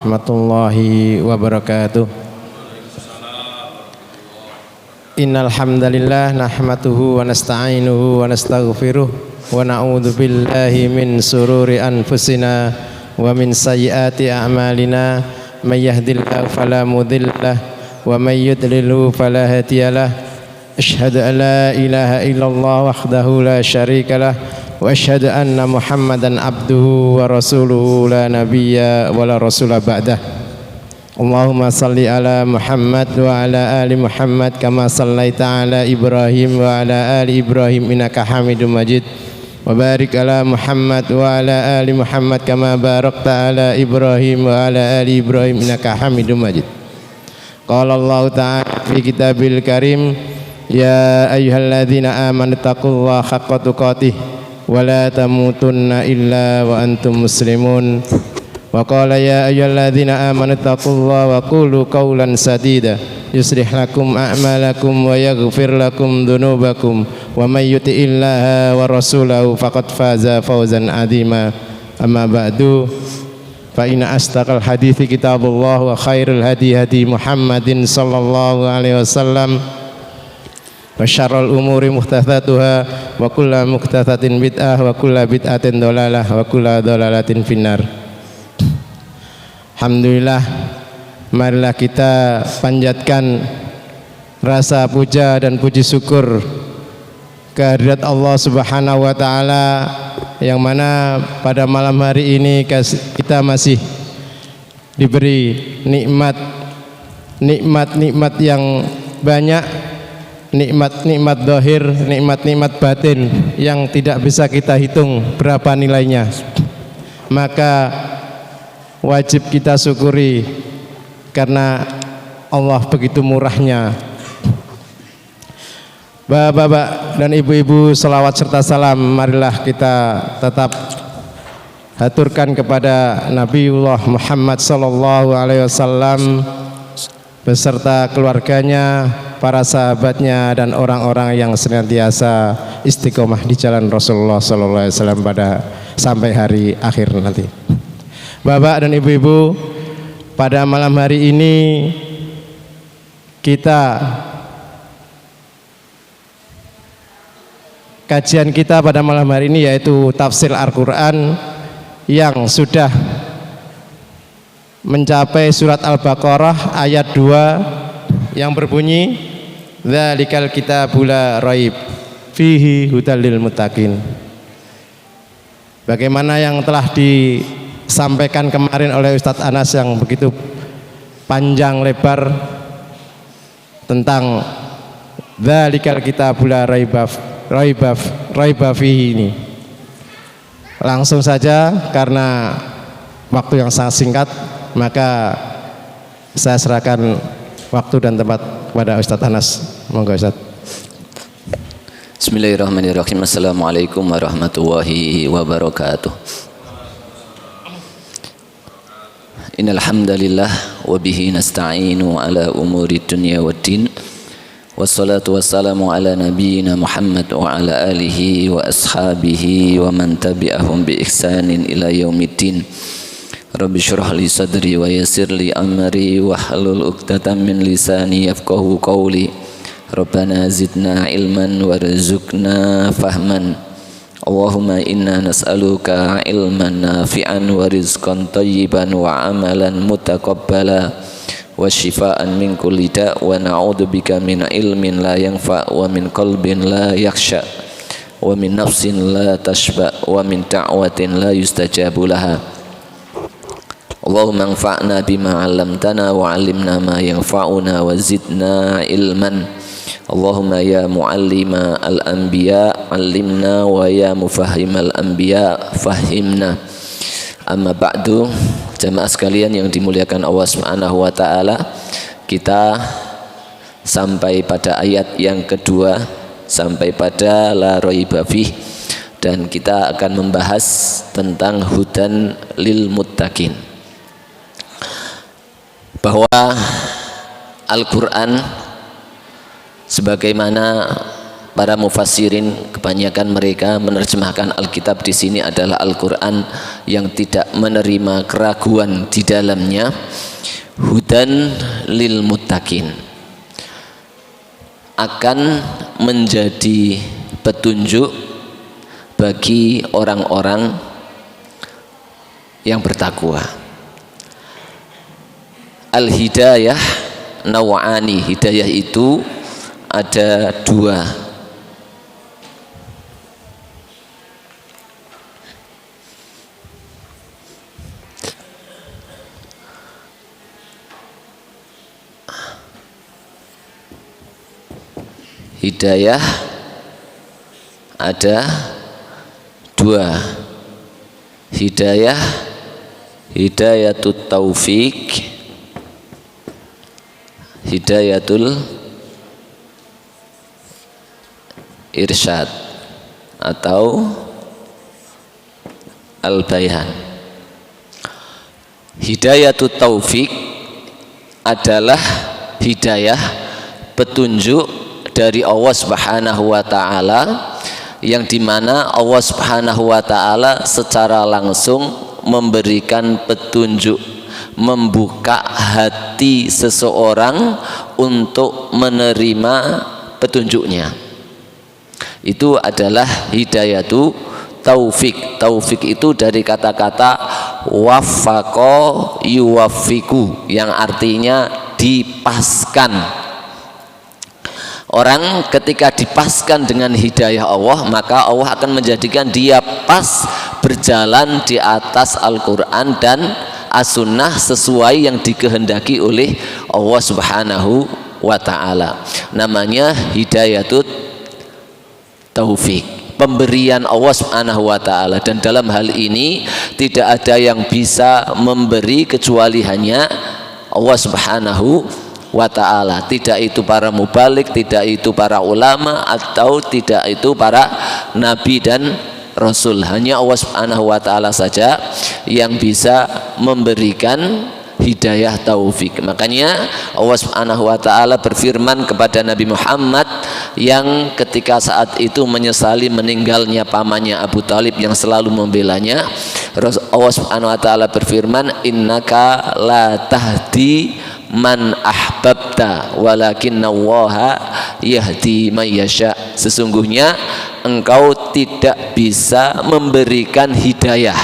Warahmatullahi wabarakatuh. Innal hamdalillah nahmaduhu wa nasta'inuhu wa nastaghfiruh wa na'udzu billahi min sururi anfusina wa min sayyiati a'malina may yahdihillahu fala mudhillalah wa may yudlilhu fala hadiyalah. Asyhadu an la ilaha illallah wahdahu la syarikalah wa asyhadu anna Muhammadan abduhu wa rasuluhu la nabiyya wa la rasula ba'dah. Allahumma salli ala Muhammad wa ala ali Muhammad kama sallaita ala Ibrahim wa ala ali Ibrahim innaka Hamidum Majid. Wa barik ala Muhammad wa ala ali Muhammad kama barakta ala Ibrahim wa ala ali Ibrahim innaka Hamidum Majid. Qala Allah ta'ala fi kitabil karim, ya ayyuhalladzina amanu taqullaha haqqa tuqatih wa la tamutunna illa wa antum muslimun. Wa qala ya ayyuhalladzina amanu taqullaha wa qulu qawlan sadida yuslih lakum a'malakum wa yaghfir lakum dhunubakum wa may yuti'illaha wa rasulahu faqad faza fawzan 'azima. Amma ba'du, fa inna astaqal hadithi kitabullah wa khairul hadi hadi Muhammadin sallallahu alaihi wasallam wa syarrul umuri muhdatsatuha wa kullu muhdatsatin bid'ah wa kullu bid'atin dhalalah wa kullu dhalalatin finnar. Alhamdulillah, marilah kita panjatkan rasa puja dan puji syukur kehadirat Allah Subhanahu wa taala yang mana pada malam hari ini kita masih diberi nikmat yang banyak, nikmat zahir, nikmat batin yang tidak bisa kita hitung berapa nilainya. Maka wajib kita syukuri karena Allah begitu murahnya. Bapak-bapak dan ibu-ibu, salawat serta salam marilah kita tetap haturkan kepada Nabiullah Muhammad sallallahu alaihi wasallam beserta keluarganya, para sahabatnya dan orang-orang yang senantiasa istiqomah di jalan Rasulullah sallallahu alaihi wasallam pada sampai hari akhir nanti. Bapak dan ibu-ibu, pada malam hari ini kajian kita pada malam hari ini yaitu tafsir Al-Quran yang sudah mencapai surat Al-Baqarah ayat 2 yang berbunyi dzalikal kitabul la raib fihi hudal lil muttaqin. Bagaimana yang telah disampaikan kemarin oleh Ustadz Anas yang begitu panjang lebar tentang dzalikal kitabul la raiba fihi ini. Langsung saja karena waktu yang sangat singkat, maka saya serahkan waktu dan tempat kepada Ustadz Anas. Monggo Ustadz. Bismillahirrahmanirrahim. Assalamualaikum warahmatullahi wabarakatuh. Innal hamdalillah wa bihi nasta'inu ala umuri dunya waddin. Wassalatu wassalamu ala nabiyyina Muhammad wa ala alihi wa ashabihi wa man tabi'ahum bi ihsanin ila yaumiddin. Rabbi shrah li sadri wa yassir li amri wa hlul 'uqdatam min lisani yafqahu qawli. Rabbana zidna ilman warzuqna fahman. Allahumma inna nas'aluka ilman nafi'an wa rizqan thayyiban wa amalan mutaqabbala wa shifaan min kulli da' wa na'udzubika min ilmin la yanfa' wa min qalbin la yakhsha wa min nafsin la tashba wa min da'watin la yustajabu laha. Allahumma anfa'na bima 'allamtana wa 'allimna ma yanfa'una wa zidna ilman. Allahumma ya muallima al-anbiya 'allimna wa ya mufahimal anbiya fahimna. Amma ba'du, jamaah sekalian yang dimuliakan Allah Subhanahu wa taala, kita sampai pada ayat yang kedua, sampai pada la raiba fih, dan kita akan membahas tentang hudan lil muttaqin. Bahwa Al-Qur'an sebagaimana para mufassirin kebanyakan mereka menerjemahkan Alkitab di sini adalah Al-Qur'an yang tidak menerima keraguan di dalamnya. Hudan lil muttaqin, akan menjadi petunjuk bagi orang-orang yang bertakwa. Al-hidayah naw'ani, hidayah itu ada dua. Hidayah ada dua. Hidayatul taufik, hidayatul irsyad atau al-bayan. Hidayatul taufik adalah hidayah petunjuk dari Allah Subhanahu wa taala, yang dimana Allah Subhanahu wa taala secara langsung memberikan petunjuk, membuka hati seseorang untuk menerima petunjuknya. Itu adalah hidayatu taufik. Taufik itu dari kata-kata waffaqo yuwaffiku, yang artinya dipaskan. Orang ketika dipaskan dengan hidayah Allah, maka Allah akan menjadikan dia pas berjalan di atas Al-Quran dan As-Sunnah sesuai yang dikehendaki oleh Allah Subhanahu wa ta'ala. Namanya hidayatut taufik, pemberian Allah Subhanahu wa ta'ala. Dan dalam hal ini tidak ada yang bisa memberi kecuali hanya Allah Subhanahu wa ta'ala. Tidak itu para mubalik, tidak itu para ulama, atau tidak itu para nabi dan rasul. Hanya Allah Subhanahu wa ta'ala saja yang bisa memberikan hidayah taufik. Makanya Allah Subhanahu wa ta'ala berfirman kepada Nabi Muhammad yang ketika saat itu menyesali meninggalnya pamannya Abu Talib yang selalu membelanya. Allah Subhanahu wa ta'ala berfirman, innaka la tahdi man ahbabta walakinnallaha yahdi may yasha. Sesungguhnya engkau tidak bisa memberikan hidayah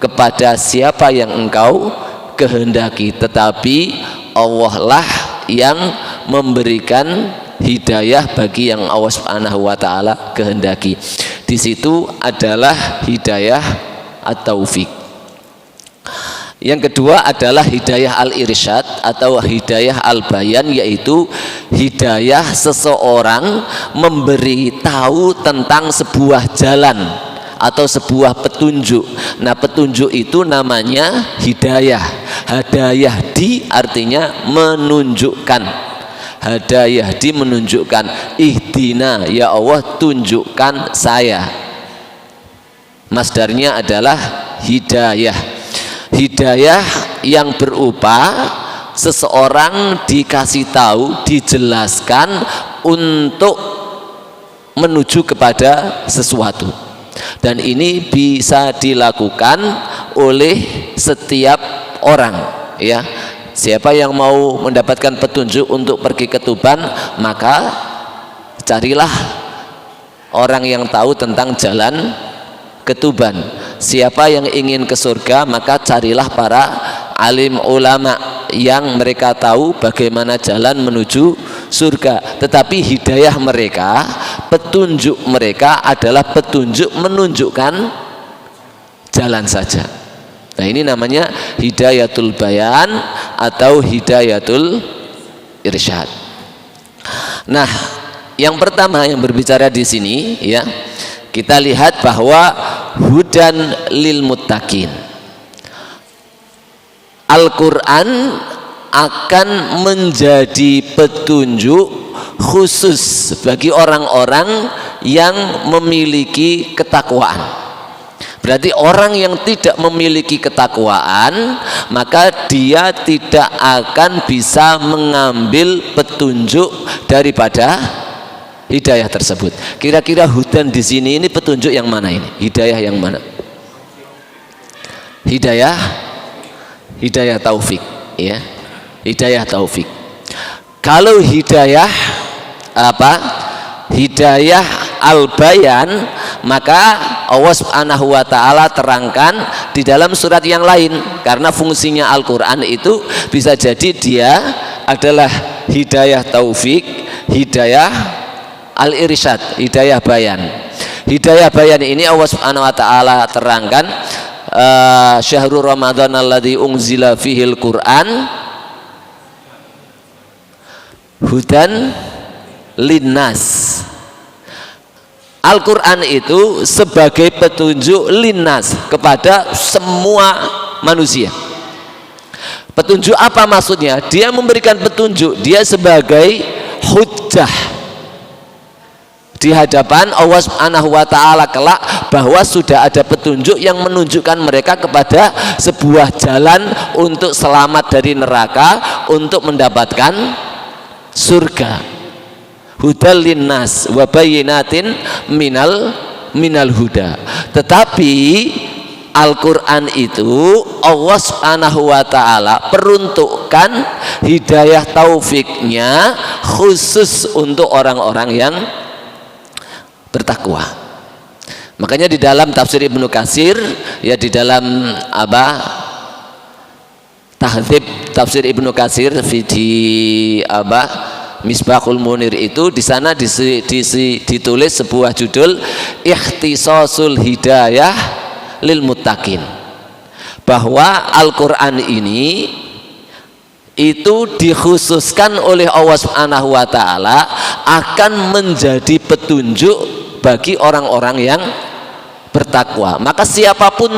kepada siapa yang engkau kehendaki, tetapi Allah lah yang memberikan hidayah bagi yang Allah Subhanahu wa ta'ala kehendaki. Di situ adalah hidayah at-taufik. Yang kedua adalah hidayah al-irsyad atau hidayah al-bayan, yaitu hidayah seseorang memberi tahu tentang sebuah jalan atau sebuah petunjuk. Nah, petunjuk itu namanya hidayah. Hadayah di artinya menunjukkan. Hadayah di menunjukkan. Ihdina, ya Allah tunjukkan saya. Masdarnya adalah hidayah. Hidayah yang berupa seseorang dikasih tahu, dijelaskan untuk menuju kepada sesuatu. Dan ini bisa dilakukan oleh setiap orang, ya. Siapa yang mau mendapatkan petunjuk untuk pergi ke Tuban, maka carilah orang yang tahu tentang jalan ke Tuban. Siapa yang ingin ke surga, maka carilah para alim ulama yang mereka tahu bagaimana jalan menuju surga. Tetapi hidayah mereka, petunjuk mereka adalah petunjuk menunjukkan jalan saja. Nah, ini namanya hidayatul bayan atau hidayatul irsyad. Nah, yang pertama yang berbicara di sini, ya, kita lihat bahwa hudan lil muttaqin. Al-Quran akan menjadi petunjuk khusus bagi orang-orang yang memiliki ketakwaan. Berarti orang yang tidak memiliki ketakwaan, maka dia tidak akan bisa mengambil petunjuk daripada hidayah tersebut. Kira-kira hudan di sini ini petunjuk yang mana ini? Hidayah yang mana? Hidayah taufik, ya. Hidayah taufik. Kalau hidayah apa? Hidayah al-bayan, maka Allah Subhanahu wa taala terangkan di dalam surat yang lain, karena fungsinya Al-Qur'an itu bisa jadi dia adalah hidayah taufik, hidayah al-irsyad, hidayah bayan. Hidayah bayan ini Allah Subhanahu wa taala terangkan, syahrul Ramadan alladzi unzila fihil Qur'an hudan linnas. Al-Quran itu sebagai petunjuk linnas, kepada semua manusia. Petunjuk apa maksudnya? Dia memberikan petunjuk, dia sebagai hujjah di hadapan Allah Subhanahu wa taala kelak, bahwa sudah ada petunjuk yang menunjukkan mereka kepada sebuah jalan untuk selamat dari neraka, untuk mendapatkan surga. Hudal linnas wa bayyinatin minal huda. Tetapi Al-Quran itu Allah Subhanahu wa ta'ala peruntukkan hidayah taufiknya khusus untuk orang-orang yang bertakwa. Makanya di dalam tafsir Ibnu Katsir, ya, di dalam tahdzib tafsir Ibnu Katsir di Misbahul Munir itu, di sana ditulis sebuah judul Ikhtisasul Hidayah lil Muttaqin, bahwa Al-Qur'an ini itu dikhususkan oleh Allah Subhanahu wa taala akan menjadi petunjuk bagi orang-orang yang bertakwa. Maka siapapun,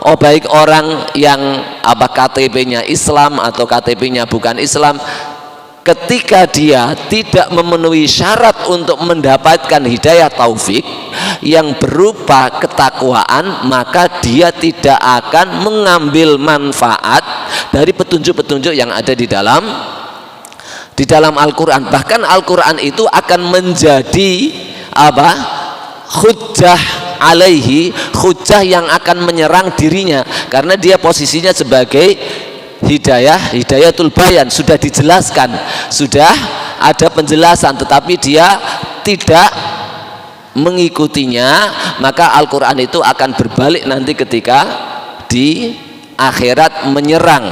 baik orang yang KTP-nya Islam atau KTP-nya bukan Islam, ketika dia tidak memenuhi syarat untuk mendapatkan hidayah taufik yang berupa ketakwaan, maka dia tidak akan mengambil manfaat dari petunjuk-petunjuk yang ada di dalam Al-Quran. Bahkan Al-Quran itu akan menjadi hujjah alaihi, hujjah yang akan menyerang dirinya, karena dia posisinya sebagai hidayatul bayan, sudah dijelaskan, sudah ada penjelasan, tetapi dia tidak mengikutinya, maka Al-Quran itu akan berbalik nanti ketika di akhirat menyerang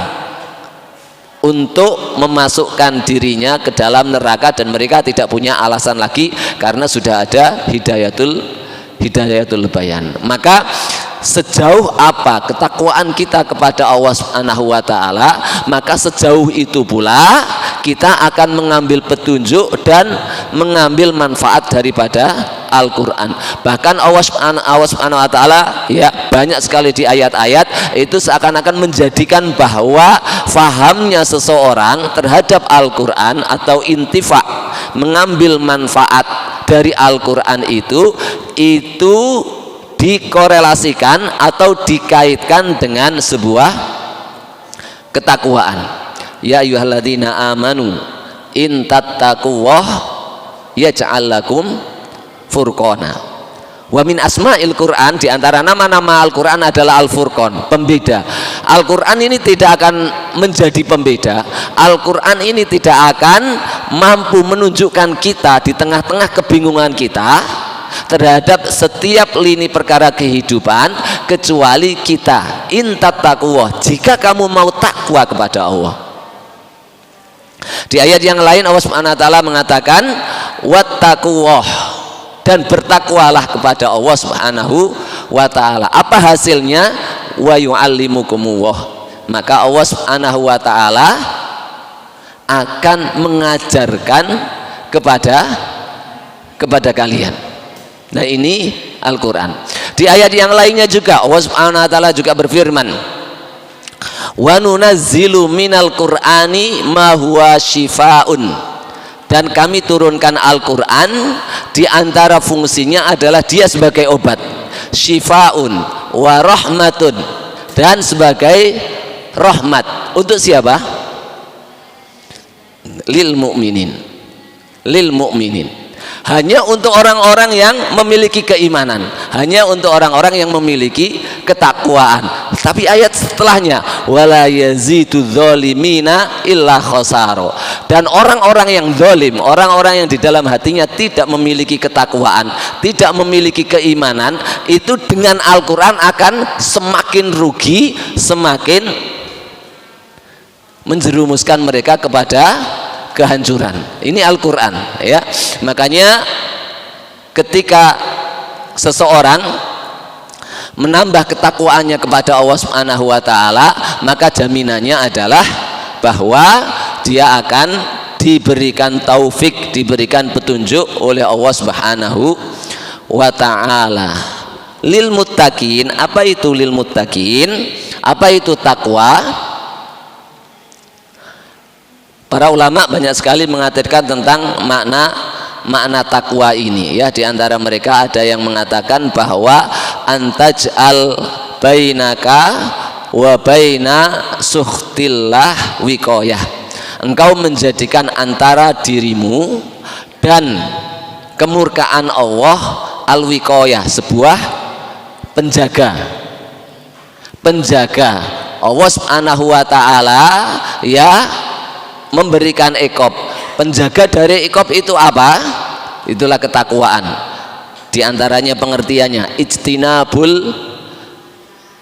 untuk memasukkan dirinya ke dalam neraka, dan mereka tidak punya alasan lagi karena sudah ada hidayatul bayan. Maka sejauh apa ketakwaan kita kepada Allah Subhanahu wa taala, maka sejauh itu pula kita akan mengambil petunjuk dan mengambil manfaat daripada Al-Quran. Bahkan Allah Subhanahu wa taala, ya, banyak sekali di ayat-ayat itu seakan-akan menjadikan bahwa fahamnya seseorang terhadap Al-Quran atau intifa, mengambil manfaat dari Al-Quran itu dikorelasikan atau dikaitkan dengan sebuah ketakwaan. Ya ayyuhalladzina amanu in tattaqullah yaj'al lakum furqana. Wa min asma'il Qur'an, di antara nama-nama Al-Qur'an adalah Al-Furqan, pembeda. Al-Qur'an ini tidak akan menjadi pembeda. Al-Qur'an ini tidak akan mampu menunjukkan kita di tengah-tengah kebingungan kita terhadap setiap lini perkara kehidupan, kecuali kita intattaqullah, jika kamu mau takwa kepada Allah. Di ayat yang lain Allah Subhanahu wa taala mengatakan wattaqullah, dan bertakwalah kepada Allah Subhanahu wa taala. Apa hasilnya? Wa yu'allimukumullah, maka Allah Subhanahu wa taala akan mengajarkan kepada kalian. Nah, ini Al-Quran. Di ayat yang lainnya juga Allah Subhanahu wa taala juga berfirman, wa nunazzilu minal qur'ani ma huwa shifaun, dan kami turunkan Al-Quran, di antara fungsinya adalah dia sebagai obat, shifaun wa rahmatun, dan sebagai rahmat untuk siapa? Lil mu'minin. hanya untuk orang-orang yang memiliki keimanan, hanya untuk orang-orang yang memiliki ketakwaan. Tapi ayat setelahnya, wala yazidu dzalimina illa khasara. Dan orang-orang yang zalim, orang-orang yang di dalam hatinya tidak memiliki ketakwaan, tidak memiliki keimanan, itu dengan Al-Qur'an akan semakin rugi, semakin menjerumuskan mereka kepada kehancuran. Ini Al-Qur'an, ya. Makanya ketika seseorang menambah ketakwaannya kepada Allah Subhanahu wa taala, maka jaminannya adalah bahwa dia akan diberikan taufik, diberikan petunjuk oleh Allah Subhanahu wa taala. Lil muttaqin, apa itu lil muttaqin? Apa itu takwa? Para ulama banyak sekali mengatakan tentang makna takwa ini, ya. Di antara mereka ada yang mengatakan bahwa antaj'al bainaka wa baina sukhtillah wiqayah. Engkau menjadikan antara dirimu dan kemurkaan Allah al-wiqayah, sebuah penjaga. Allah Subhanahu wa taala, ya, memberikan iqab. Penjaga dari iqab itu apa? Itulah ketakwaan. Di antaranya pengertiannya ijtinabul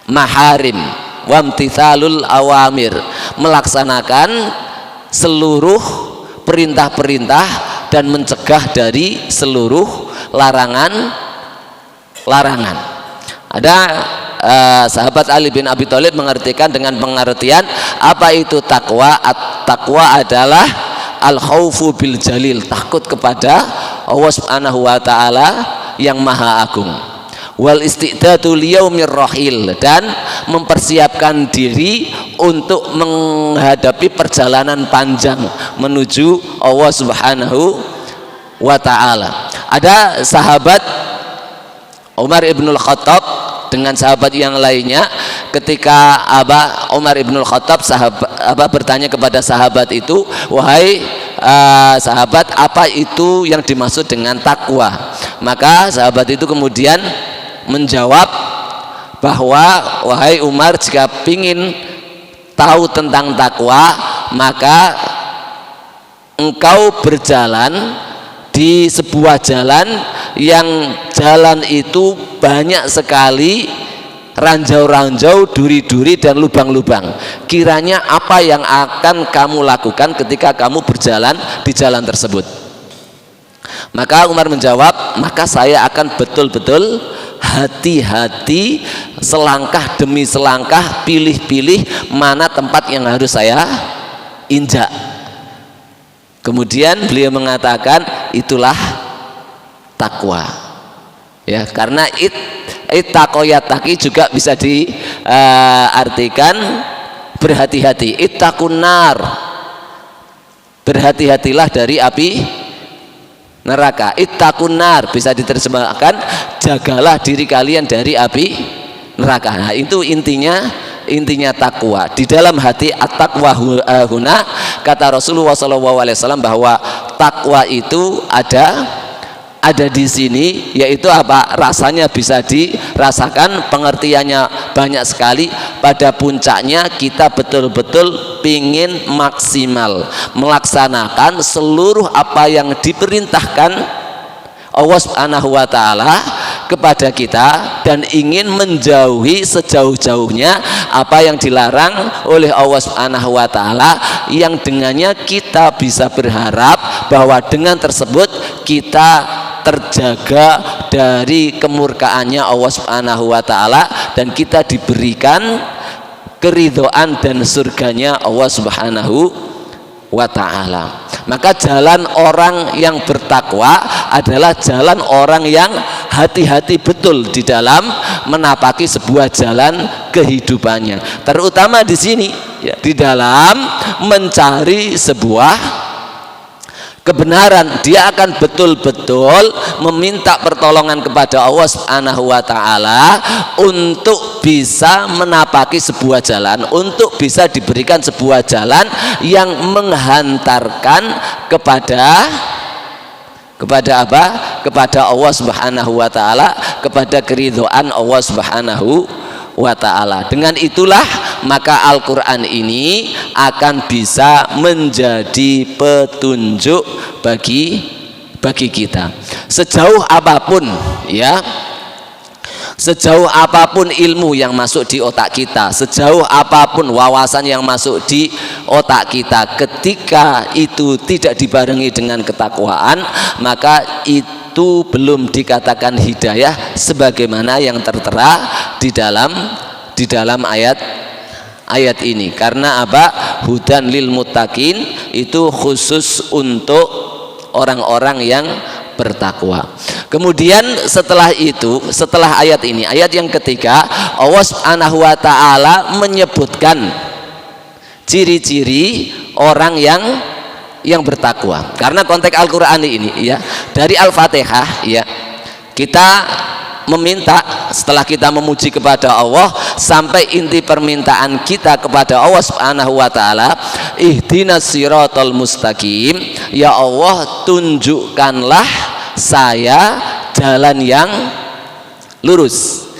maharim wamtithalul awamir, melaksanakan seluruh perintah-perintah dan mencegah dari seluruh larangan. Ada sahabat Ali bin Abi Thalib mengartikan dengan pengertian apa itu takwa. Takwa adalah al-khaufu bil jalil, takut kepada Allah Subhanahu wa taala yang maha agung. Wal istidatu liyaumir rahil, dan mempersiapkan diri untuk menghadapi perjalanan panjang menuju Allah Subhanahu wa taala. Ada sahabat Umar ibnul Khattab dengan sahabat yang lainnya, ketika Umar ibnul Khattab bertanya kepada sahabat itu, wahai sahabat, apa itu yang dimaksud dengan takwa? Maka sahabat itu kemudian menjawab bahwa, wahai Umar, jika ingin tahu tentang takwa, maka engkau berjalan di sebuah jalan yang jalan itu banyak sekali ranjau-ranjau, duri-duri dan lubang-lubang. Kiranya apa yang akan kamu lakukan ketika kamu berjalan di jalan tersebut? Maka Umar menjawab, maka saya akan betul-betul hati-hati, selangkah demi selangkah, pilih-pilih mana tempat yang harus saya injak. Kemudian beliau mengatakan, itulah takwa, ya. Karena ittaqoyataki juga bisa diartikan berhati-hati. Ittaqunar, berhati-hatilah dari api neraka. Ittaqunar bisa diterjemahkan jagalah diri kalian dari api neraka. Nah, itu intinya takwa. Di dalam hati at-taqwa huna, kata Rasulullah SAW, bahwa takwa itu ada di sini, yaitu apa? Rasanya bisa dirasakan, pengertiannya banyak sekali. Pada puncaknya kita betul-betul pingin maksimal melaksanakan seluruh apa yang diperintahkan Allah Subhanahu wa taala kepada kita, dan ingin menjauhi sejauh-jauhnya apa yang dilarang oleh Allah Subhanahu wa taala, yang dengannya kita bisa berharap bahwa dengan tersebut kita terjaga dari kemurkaannya Allah Subhanahu wa taala, dan kita diberikan keridhaan dan surganya Allah Subhanahu wa taala. Maka jalan orang yang bertakwa adalah jalan orang yang hati-hati betul di dalam menapaki sebuah jalan kehidupannya, terutama di sini, ya, di dalam mencari sebuah kebenaran. Dia akan betul-betul meminta pertolongan kepada Allah Subhanahu wa taala untuk bisa menapaki sebuah jalan, untuk bisa diberikan sebuah jalan yang menghantarkan kepada Kepada apa? Kepada Allah Subhanahu wa taala, kepada keridhaan Allah Subhanahu wa taala. Dengan itulah maka Al-Qur'an ini akan bisa menjadi petunjuk bagi kita. Sejauh apapun ya, sejauh apapun ilmu yang masuk di otak kita, sejauh apapun wawasan yang masuk di otak kita, ketika itu tidak dibarengi dengan ketakwaan, maka itu belum dikatakan hidayah sebagaimana yang tertera di dalam ayat ini. Karena apa? Hudan lil muttaqin itu khusus untuk orang-orang yang bertakwa. Kemudian setelah itu, setelah ayat ini, ayat yang ketiga, Allah Subhanahu wa taala menyebutkan ciri-ciri orang yang bertakwa. Karena konteks Al-Qur'an ini ya, dari Al-Fatihah ya, kita meminta setelah kita memuji kepada Allah sampai inti permintaan kita kepada Allah Subhanahu wa taala, ihdinas siratal mustaqim, ya Allah tunjukkanlah saya jalan yang lurus.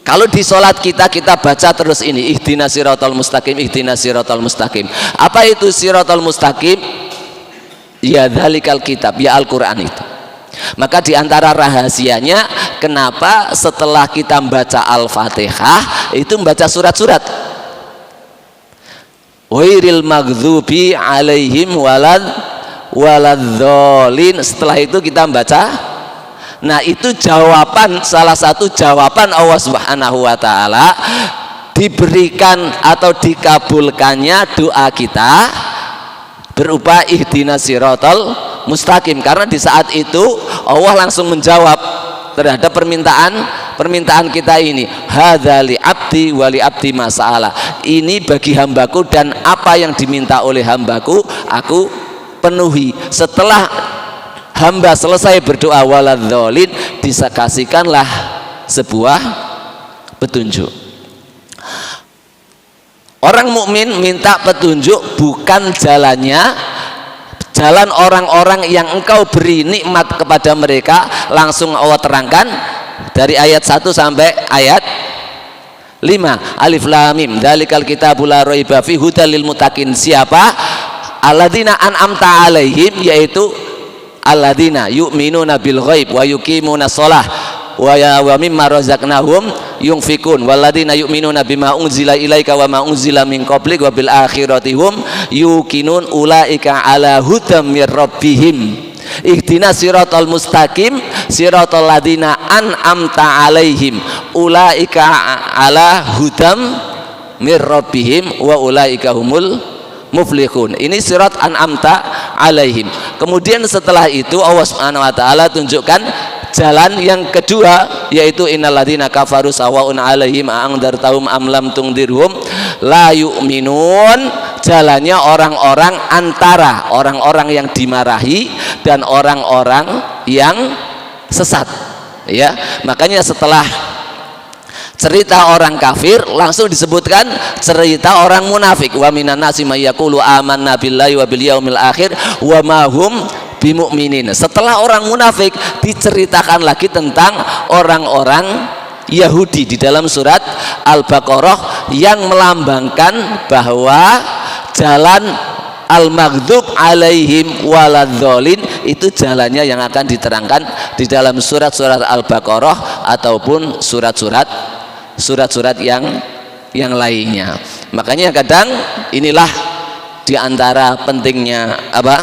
Kalau di sholat kita baca terus ini, ihdinas siratal mustaqim, ihdinas siratal mustaqim. Apa itu siratal mustaqim? Ya dzalikal kitab, ya Al-Qur'an itu. Maka diantara rahasianya kenapa setelah kita membaca Al-Fatihah itu membaca surat-surat, wairil maghdubi alaihim waladzolin, setelah itu kita membaca. Nah itu jawaban, salah satu jawaban Allah Subhanahu wa taala diberikan atau dikabulkannya doa kita berupa ihdinas siratal mustaqim, karena di saat itu Allah langsung menjawab terhadap permintaan kita ini, hadzali abdi wali abdi masalah, ini bagi hambaku dan apa yang diminta oleh hambaku aku penuhi. Setelah hamba selesai berdoa waladzolin, disakasikanlah sebuah petunjuk. Orang mukmin minta petunjuk bukan jalan orang-orang yang engkau beri nikmat kepada mereka. Langsung Allah terangkan dari ayat 1 sampai ayat 5. Alif lam mim dzalikal kitabul la raiba fihi hudal lil muttaqin. Siapa? Alladzina an'amta alaihim, yaitu alladzina yu'minuna bil ghaib wa yuqimuna shalah wa mimma razaqnahum yunfikun walladzina yu'minuna bima unzila ilaika wa ma unzila min qablik wa bil akhirati hum yuqinun ulaika ala hudam mir rabbihim. Ihdinas siratal mustaqim siratal ladzina an'amta alaihim ulaika ala hudam mir rabbihim wa ulaika humul muflihun. Ini sirat an'amta alaihim. Kemudian setelah itu Allah Subhanahu wa taala tunjukkan jalan yang kedua, yaitu innalladzina kafaru sawaun alaihim a'andartahum am lam tungdirhum la yu'minun. Jalannya orang-orang antara orang-orang yang dimarahi dan orang-orang yang sesat ya. Makanya setelah cerita orang kafir langsung disebutkan cerita orang munafik, wa minan nasi may yaqulu amanna billahi wa bil yaumil akhir wa ma hum bimu'minin. Setelah orang munafik diceritakan lagi tentang orang-orang Yahudi di dalam surat Al-Baqarah yang melambangkan bahwa jalan al-maghdub alaihim waladzolin itu jalannya yang akan diterangkan di dalam surat-surat Al-Baqarah ataupun surat-surat yang lainnya. Makanya kadang inilah diantara pentingnya apa?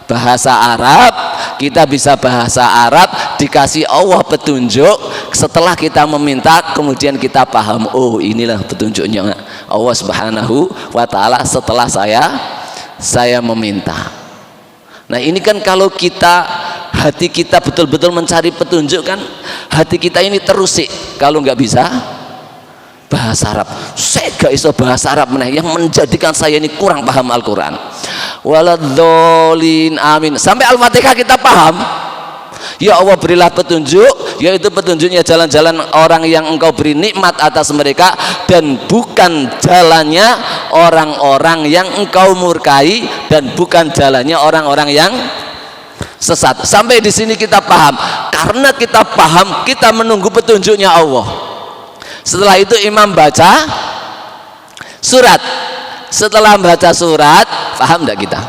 Bahasa Arab. Kita bisa bahasa Arab, dikasih Allah petunjuk, setelah kita meminta kemudian kita paham, oh inilah petunjuknya Allah Subhanahu wa taala setelah saya meminta. Nah ini kan kalau kita, hati kita betul-betul mencari petunjuk kan, hati kita ini terusik. Kalau nggak bisa bahasa Arab, saya gak iso bahasa Arab yang menjadikan saya ini kurang paham Al-Quran. Waladzolin amin, sampai Al-Fatihah kita paham. Ya Allah berilah petunjuk, yaitu petunjuknya jalan-jalan orang yang engkau beri nikmat atas mereka, dan bukan jalannya orang-orang yang engkau murkai, dan bukan jalannya orang-orang yang sesat. Sampai di sini kita paham. Karena kita paham, kita menunggu petunjuknya Allah. Setelah itu imam baca surat. Setelah baca surat, paham enggak kita?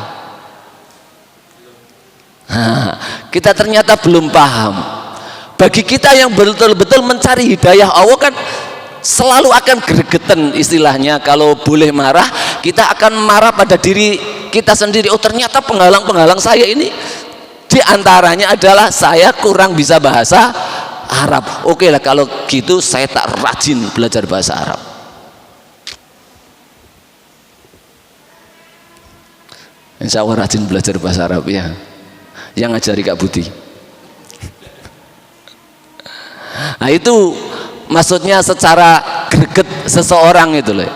Kita ternyata belum paham. Bagi kita yang betul-betul mencari hidayah Allah kan selalu akan gregetan istilahnya. Kalau boleh marah, kita akan marah pada diri kita sendiri. Oh, ternyata penghalang-penghalang saya ini diantaranya adalah saya kurang bisa bahasa Arab. Oke lah, kalau gitu saya tak rajin belajar bahasa Arab. Insya Allah rajin belajar bahasa Arab ya. Yang ngajari Kak Budi. Nah itu maksudnya secara greget seseorang itu loh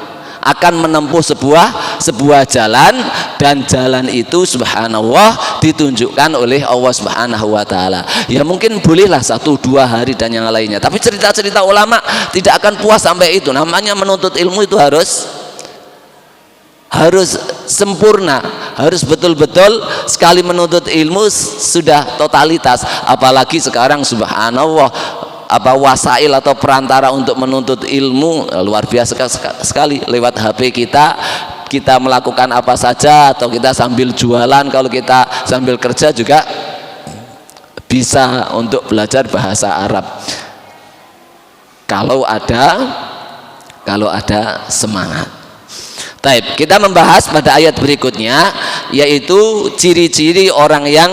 akan menempuh sebuah jalan, dan jalan itu subhanallah ditunjukkan oleh Allah Subhanahu wa taala. Ya mungkin bolehlah 1-2 hari dan yang lainnya, tapi cerita-cerita ulama tidak akan puas sampai itu. Namanya menuntut ilmu itu harus sempurna, harus betul-betul sekali menuntut ilmu sudah totalitas. Apalagi sekarang subhanallah wasail atau perantara untuk menuntut ilmu luar biasa sekali. Lewat HP kita melakukan apa saja, atau kita sambil jualan, kalau kita sambil kerja juga bisa untuk belajar bahasa Arab kalau ada semangat. Taib, kita membahas pada ayat berikutnya, yaitu ciri-ciri orang yang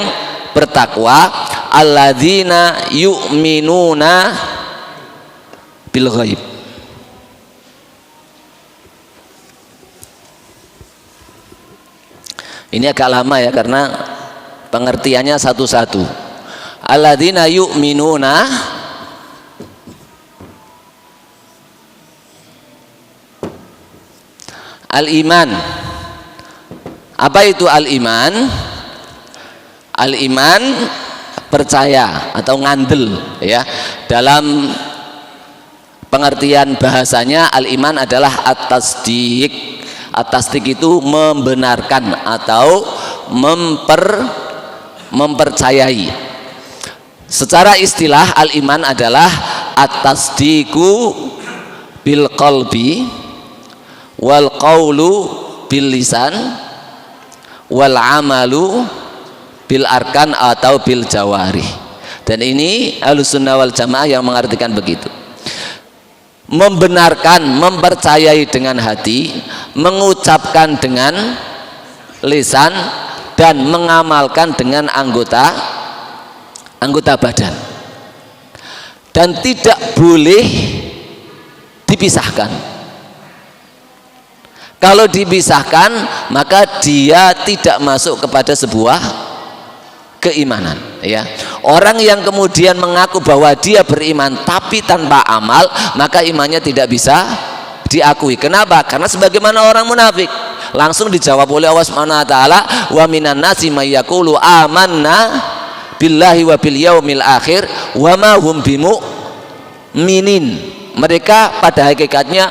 bertakwa. Alladzina yu'minuna bil ghaib. Ini agak lama ya, karena pengertiannya satu-satu. Alladzina yu'minuna al-iman. Apa itu al-iman? Al-iman percaya atau ngandel ya. Dalam pengertian bahasanya al-iman adalah at-tasdiq. At-tasdiq itu membenarkan atau mempercayai. Secara istilah al-iman adalah at-tasdiqu bil qalbi wal qawlu bil lisan wal amalu bil arkan atau bil jawari. Dan ini Ahlussunnah wal Jamaah yang mengartikan begitu. Membenarkan, mempercayai dengan hati, mengucapkan dengan lisan, dan mengamalkan dengan anggota badan. Dan tidak boleh dipisahkan. Kalau dipisahkan, maka dia tidak masuk kepada sebuah keimanan ya. Orang yang kemudian mengaku bahwa dia beriman tapi tanpa amal, maka imannya tidak bisa diakui. Kenapa? Karena sebagaimana orang munafik, langsung dijawab oleh Allah Subhanahu wa taala, wa minan nasi may yaqulu amanna billahi wa bil yaumil akhir wa ma hum bimu'minin. Mereka pada hakikatnya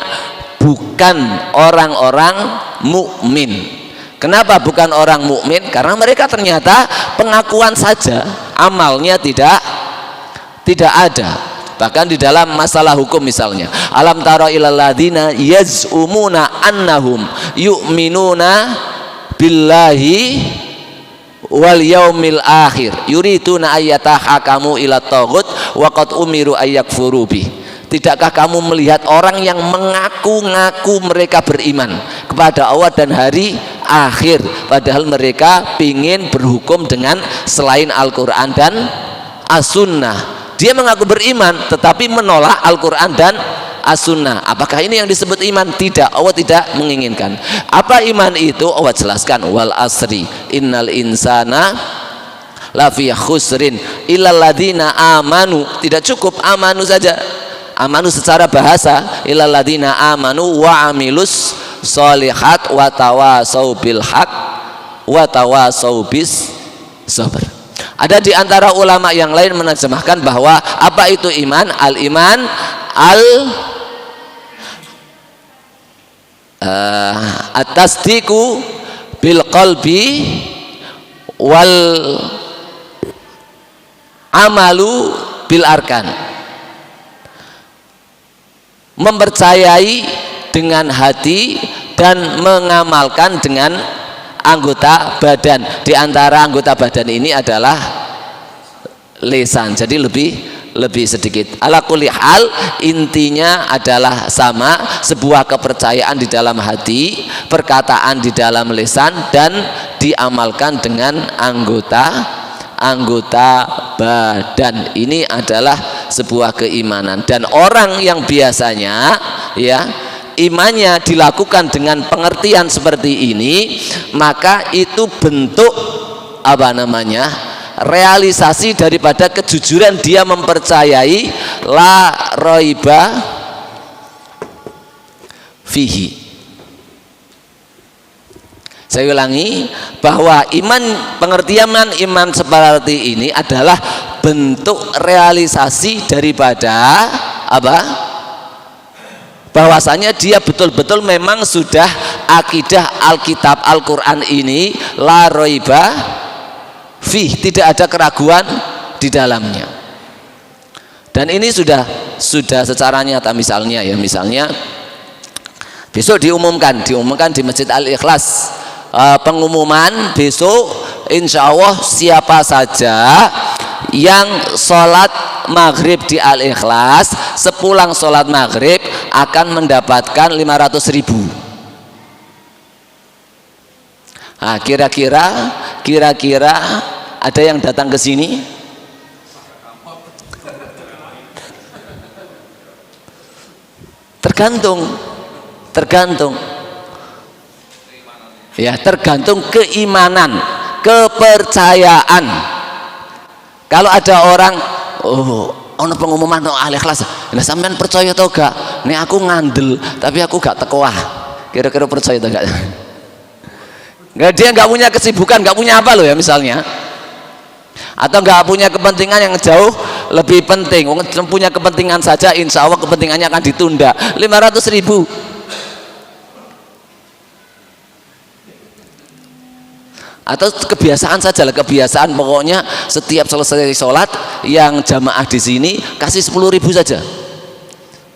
bukan orang-orang mukmin. Kenapa bukan orang mukmin? Karena mereka ternyata pengakuan saja, amalnya tidak ada. Bahkan di dalam masalah hukum misalnya, alam tara ilal ladzina yaz'umuna annahum yu'minuna billahi wal yaumil akhir yuriduna ayyatahakamu ila taghut wa qad umiru ayyakfuru bih. Tidakkah kamu melihat orang yang mengaku-ngaku mereka beriman kepada Allah dan hari akhir, padahal mereka ingin berhukum dengan selain Al-Quran dan As-Sunnah. Dia mengaku beriman tetapi menolak Al-Quran dan As-Sunnah. Apakah ini yang disebut iman? Tidak, Allah tidak menginginkan. Apa iman itu? Allah jelaskan, wal asri innal insana lafi khusrin illal ladzina amanu. Tidak cukup amanu saja. Amanu secara bahasa illal ladzina amanu wa amilus sholihat wa tawasau bil haq wa tawasau bis sabr. Ada di antara ulama yang lain menerjemahkan bahwa apa itu iman? Al-iman at-tasdiqu bil qalbi wal amalu bil arkan, mempercayai dengan hati dan mengamalkan dengan anggota badan. Di antara anggota badan ini adalah lisan, jadi lebih sedikit. Ala kulli hal, intinya adalah sama, sebuah kepercayaan di dalam hati, perkataan di dalam lisan, dan diamalkan dengan anggota badan. Ini adalah sebuah keimanan. Dan orang yang biasanya ya imannya dilakukan dengan pengertian seperti ini, maka itu bentuk apa namanya, realisasi daripada kejujuran dia mempercayai la raiba fihi. Saya ulangi, bahwa pengertian iman seperti ini adalah bentuk realisasi daripada apa? Bahwasanya dia betul-betul memang sudah akidah Alkitab Al-Quran ini la raiba fih, tidak ada keraguan di dalamnya. Dan ini sudah secara nyata. Misalnya besok diumumkan di Masjid Al-Ikhlas, pengumuman besok insya Allah siapa saja yang sholat maghrib di Al-Ikhlas, sepulang sholat maghrib akan mendapatkan 500.000. Nah, kira-kira ada yang datang ke sini? Tergantung ya, tergantung keimanan, kepercayaan. Kalau ada orang, ono pengumuman no Al-Ikhlas, nah sampean percaya atau gak? Nih aku ngandel tapi aku gak tekoah, kira-kira percaya atau gak? Nggak, dia nggak punya kesibukan, nggak punya apa loh ya misalnya, atau nggak punya kepentingan yang jauh lebih penting. Punya kepentingan saja, insya Allah kepentingannya akan ditunda. 500.000. Atau kebiasaan saja lah, kebiasaan pokoknya setiap selesai sholat yang jamaah di sini kasih 10.000 saja.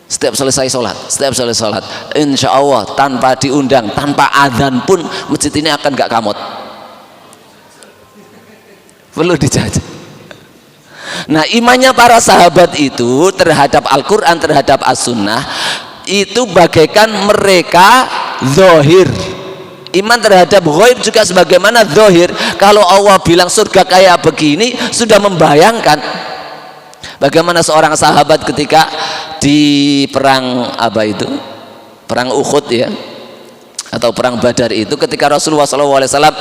Setiap selesai sholat, insya Allah tanpa diundang, tanpa adzan pun masjid ini akan gak kamot. Perlu dijajah. Nah, imannya para sahabat itu terhadap Al-Quran, terhadap As-Sunnah itu bagaikan mereka zahir. Iman terhadap ghaib juga sebagaimana zahir. Kalau Allah bilang surga kayak begini, sudah membayangkan bagaimana seorang sahabat ketika di perang perang Uhud ya, atau perang Badar itu, ketika Rasulullah SAW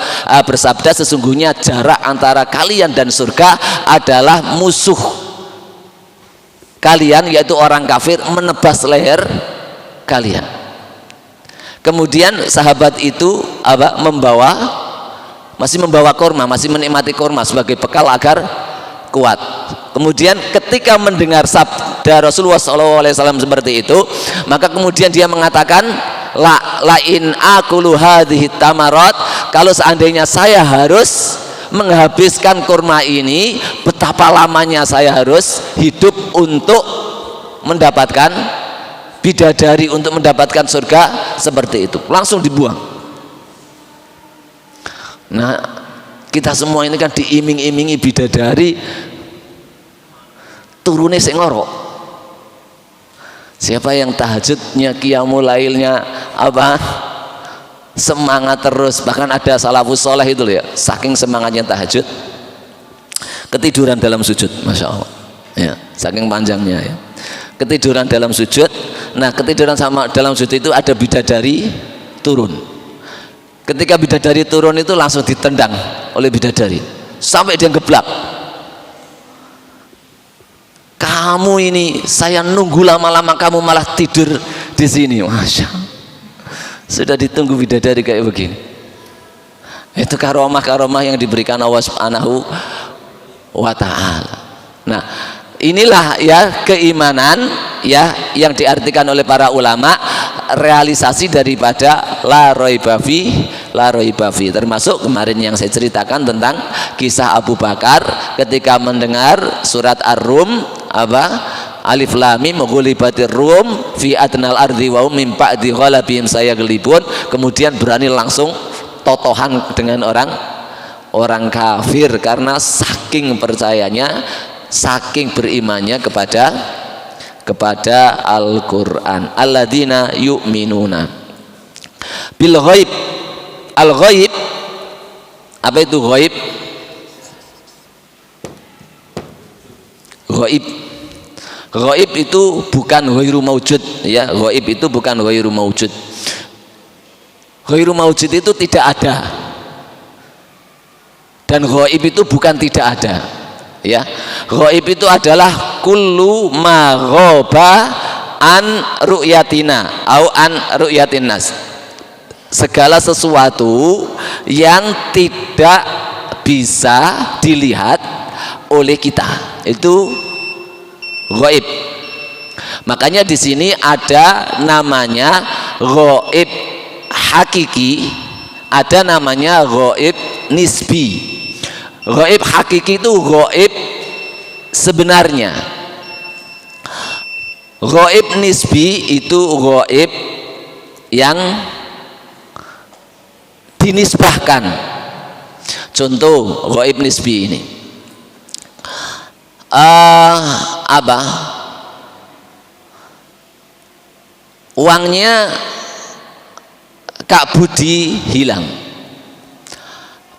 bersabda, sesungguhnya jarak antara kalian dan surga adalah musuh kalian, yaitu orang kafir, menebas leher kalian. Kemudian sahabat itu masih membawa kurma, masih menikmati kurma sebagai bekal agar kuat. Kemudian ketika mendengar sabda Rasulullah SAW seperti itu, maka kemudian dia mengatakan, lain akulu hadhihi tamarat, kalau seandainya saya harus menghabiskan kurma ini, betapa lamanya saya harus hidup untuk mendapatkan bidadari, untuk mendapatkan surga seperti itu. Langsung dibuang. Nah, kita semua ini kan diiming-imingi bidadari, turunnya sing ngorok. Siapa yang tahajudnya, qiyamul lailnya semangat terus, bahkan ada salafus soleh itu ya, saking semangatnya tahajud ketiduran dalam sujud, masya Allah ya, saking panjangnya ya, ketiduran dalam sujud. Nah, ketiduran dalam sujud itu ada bidadari turun. Ketika bidadari turun itu langsung ditendang oleh bidadari sampai dia geblak. Kamu ini, saya nunggu lama-lama kamu malah tidur di sini. Masya Allah, sudah ditunggu bidadari kayak begini. Itu karomah yang diberikan Allah Subhanahu wa Ta'ala. Nah, inilah ya keimanan ya yang diartikan oleh para ulama, realisasi daripada la raiba la raiba fi. Termasuk kemarin yang saya ceritakan tentang kisah Abu Bakar ketika mendengar surat Ar-Rum, apa, alif lam mim ghulibatir rum fi adnal ardi wa hum min ba'di ghalabihim sayaglibun, kemudian berani langsung totohan dengan orang kafir karena saking percayanya, saking berimannya kepada Al-Qur'an. Alladzina yu'minuna bil ghaib. Al ghaib, apa itu ghaib? Ghaib, ghaib itu bukan ghairu maujud, ya. Ghaib itu bukan ghairu maujud. Ghairu maujud itu tidak ada, dan ghaib itu bukan tidak ada, ya. Ghaib itu adalah kullu ma ghaba an ru'yatina au an ru'yatin nas. Segala sesuatu yang tidak bisa dilihat oleh kita itu ghaib. Makanya di sini ada namanya ghaib hakiki, ada namanya ghaib nisbi. Ghaib hakiki itu ghaib sebenarnya. Ghaib nisbi itu ghaib yang dinisbahkan. Contoh ghaib nisbi ini, apa, uangnya Kak Budi hilang,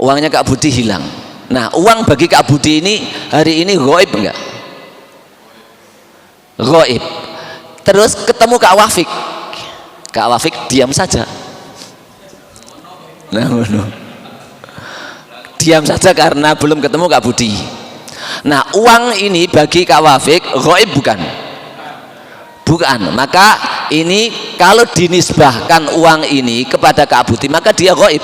uangnya Kak Budi hilang. Nah, uang bagi Kak Budi ini hari ini ghaib enggak? Ghaib. Terus ketemu Kak Wafik, Kak Wafik diam saja. Nah, diam saja karena belum ketemu Kak Budi. Nah, uang ini bagi Kak Wafik ghaib bukan? Bukan. Maka ini kalau dinisbahkan uang ini kepada Kak Budi maka dia ghaib.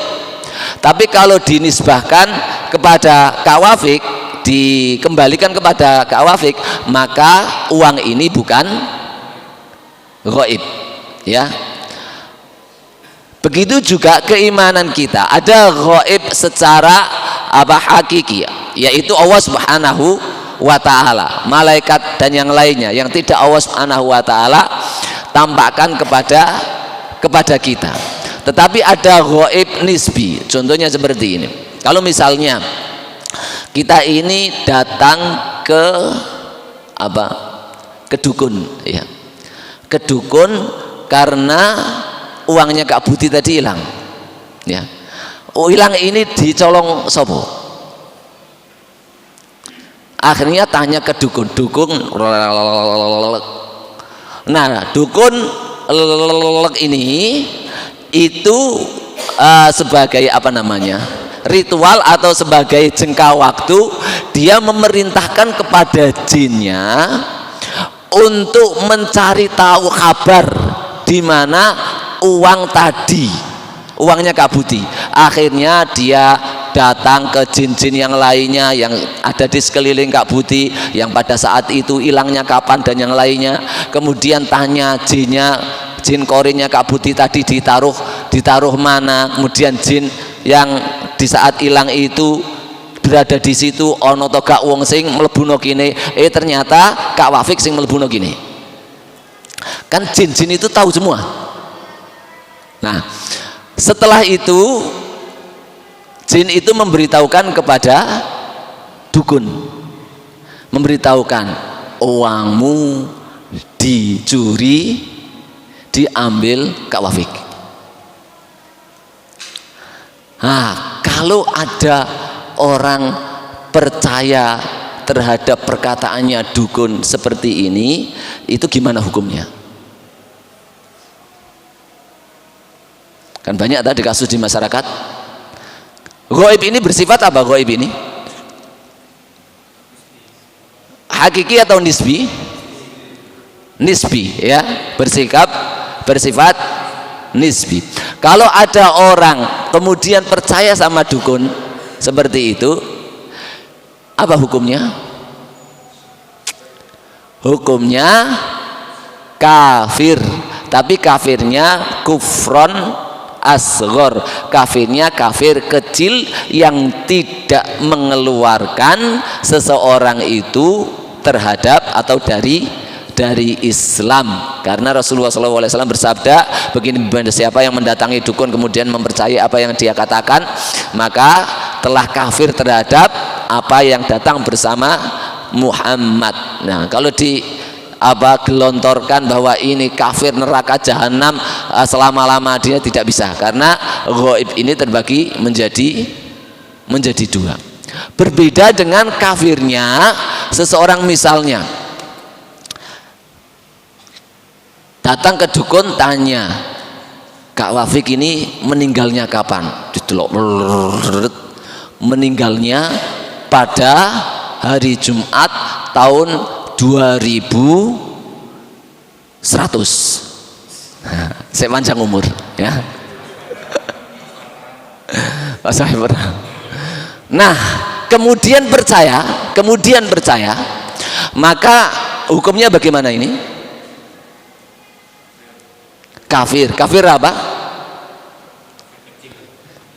Tapi kalau dinisbahkan kepada Kak Wafik, dikembalikan kepada Kak Wafik, maka uang ini bukan ghaib, ya. Begitu juga keimanan kita, ada ghaib secara apa, hakiki, yaitu Allah Subhanahu wa ta'ala, malaikat dan yang lainnya yang tidak Allah Subhanahu wa ta'ala tampakkan kepada kita. Tetapi ada ghaib nisbi. Contohnya seperti ini, kalau misalnya kita ini datang ke apa, ke dukun, ya, ke dukun karena uangnya Kak Budi tadi hilang, ya. Oh, hilang ini dicolong sopo? Akhirnya tanya ke dukun. Nah, dukun ini itu sebagai apa namanya, ritual atau sebagai jangka waktu dia memerintahkan kepada jinnya untuk mencari tahu kabar di mana uang tadi, uangnya Kak Budi. Akhirnya dia datang ke jin-jin yang lainnya yang ada di sekeliling Kak Budi yang pada saat itu hilangnya kapan dan yang lainnya. Kemudian tanya jinnya, jin korinnya Kak Budi tadi ditaruh mana. Kemudian jin yang di saat hilang itu berada di situ, ono to gak wong sing mlebu kene, ternyata Kak Wafik sing mlebu kene. Kan jin-jin itu tahu semua. Nah, setelah itu jin itu memberitahukan kepada dukun, memberitahukan uangmu dicuri, diambil Kak Wafik. Nah, kalau ada orang percaya terhadap perkataannya dukun seperti ini, itu gimana hukumnya? Kan banyak tadi kasus di masyarakat. Ghaib ini bersifat apa? Ghaib ini hakiki atau nisbi? Nisbi, ya, bersifat nisbi. Kalau ada orang kemudian percaya sama dukun seperti itu, apa hukumnya? Hukumnya kafir, tapi kafirnya kufron asghar. Kafirnya kafir kecil yang tidak mengeluarkan seseorang itu terhadap atau dari Islam, karena Rasulullah SAW bersabda begini, siapa yang mendatangi dukun kemudian mempercayai apa yang dia katakan, maka telah kafir terhadap apa yang datang bersama Muhammad. Nah, kalau gelontorkan bahwa ini kafir neraka jahanam selama-lamanya, tidak bisa, karena ghaib ini terbagi menjadi dua. Berbeda dengan kafirnya seseorang, misalnya datang ke dukun, tanya, Kak Wafik ini meninggalnya kapan? Didelok, meninggalnya pada hari Jumat tahun 2100. Saya panjang umur ya. Nah, kemudian percaya, maka hukumnya bagaimana ini? Kafir apa?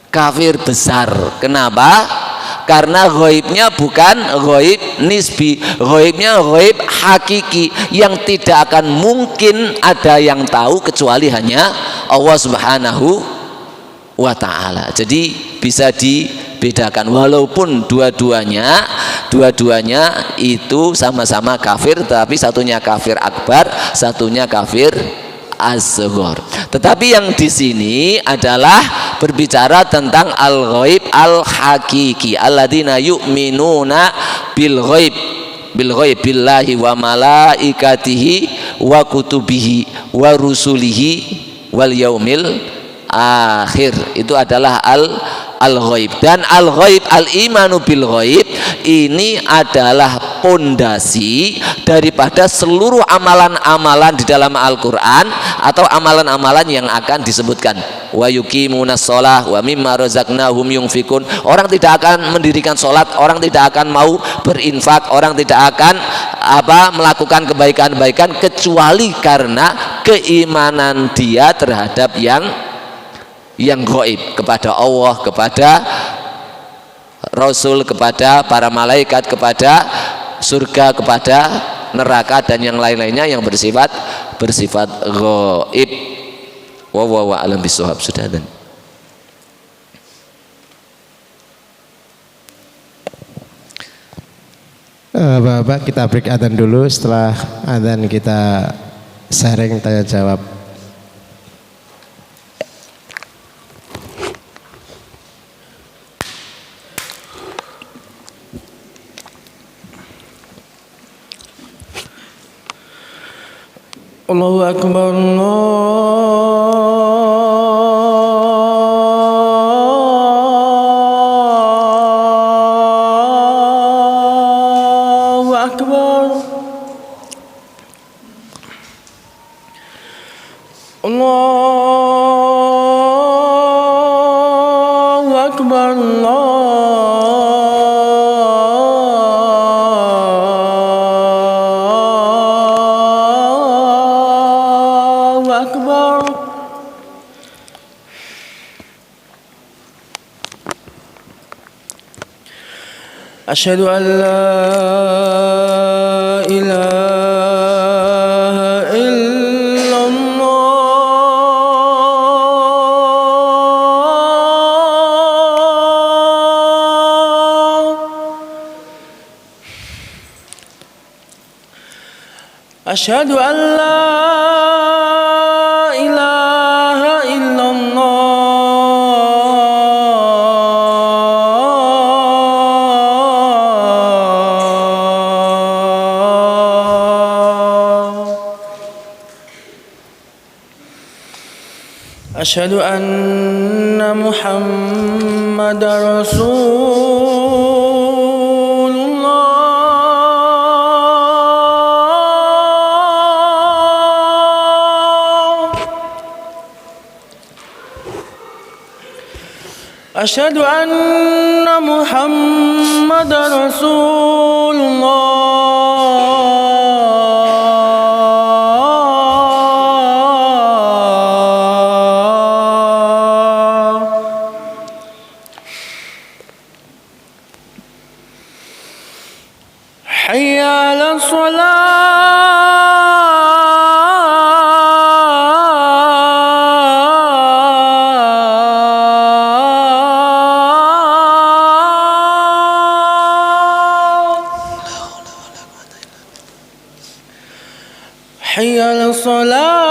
Kafir besar. Kenapa? Karena ghaibnya bukan ghaib nisbi, ghaibnya ghaib hakiki yang tidak akan mungkin ada yang tahu kecuali hanya Allah Subhanahu wa ta'ala. Jadi bisa dibedakan, walaupun dua-duanya itu sama-sama kafir, tapi satunya kafir akbar, satunya kafir asghar. Tetapi yang di sini adalah berbicara tentang al-ghaib al-hakiki, alladzina yu'minuna bil ghaib billahi wa malaikatihi wa kutubihi wa rusulihi wal yaumil akhir. Itu adalah al-ghaib. Dan al-ghaib, al-imanu bil ghaib, ini adalah pondasi daripada seluruh amalan-amalan di dalam Al-Quran atau amalan-amalan yang akan disebutkan. Wa yuqimunas shalah wa mimma razaqnahum yunfikun. Orang tidak akan mendirikan sholat, orang tidak akan mau berinfak, orang tidak akan melakukan kebaikan-kebaikan kecuali karena keimanan dia terhadap yang gaib, kepada Allah, kepada Rasul, kepada para malaikat, kepada surga, kepada neraka, dan yang lain-lainnya yang bersifat gaib. Wa alam bishawab. Sudah dan Bapak, kita break adzan dulu. Setelah adzan kita sharing tanya jawab. Allahu Akbar, Allahu Akbar, Allahu Akbar, Asyhadu an la ilaha illallah. Asyhadu an la ilaha illallah. Asyhadu anna Muhammadar Rasulullah. Asyhadu anna Muhammadar Rasulullah. حي على الصلاة حي على الصلاة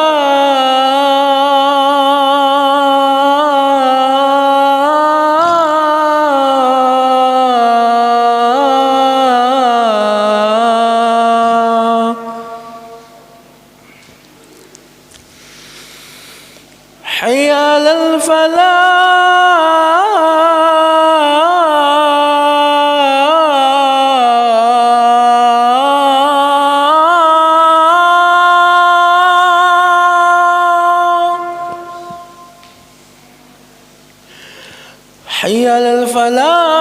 حي على الفلاح حي على الفلاح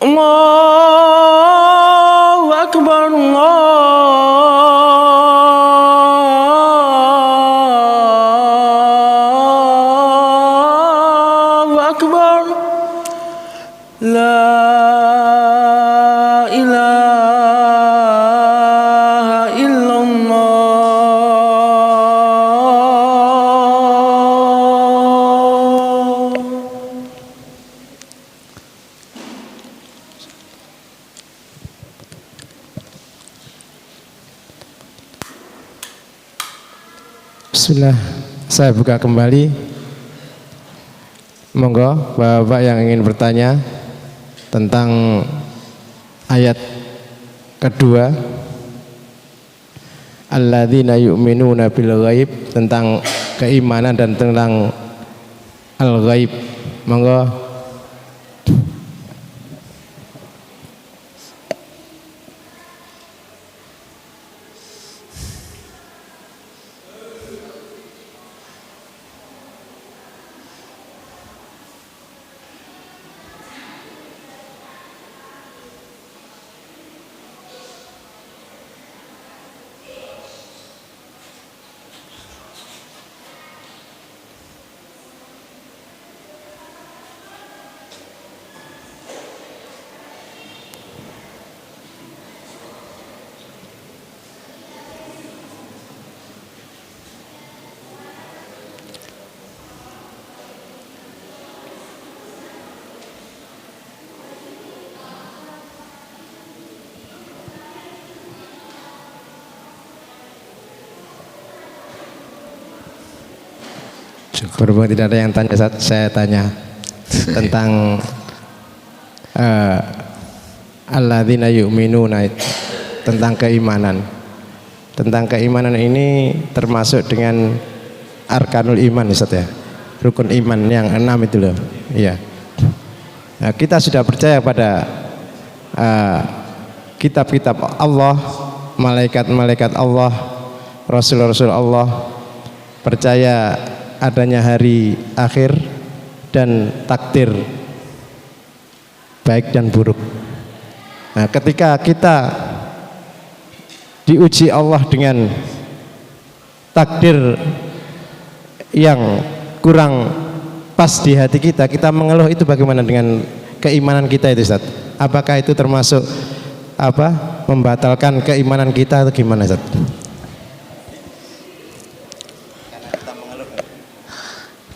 الله أكبر الله أكبر لا إله إلا الله. Bismillah, saya buka kembali. Monggo Bapak yang ingin bertanya tentang ayat kedua, alladzina yu'minuna bil ghaib, tentang keimanan dan tentang al-ghaib. Monggo. Berhubung tidak ada yang tanya, saya tanya tentang alladzina yu'minuna, tentang keimanan. Tentang keimanan ini termasuk dengan arkanul iman, Ustaz ya, rukun iman yang 6 itu loh. Iya. Nah, kita sudah percaya pada kitab-kitab Allah, malaikat-malaikat Allah, rasul-rasul Allah, percaya adanya hari akhir dan takdir baik dan buruk. Nah, ketika kita diuji Allah dengan takdir yang kurang pas di hati kita, kita mengeluh, itu bagaimana dengan keimanan kita itu, Ustaz? Apakah itu termasuk membatalkan keimanan kita atau gimana, Ustaz?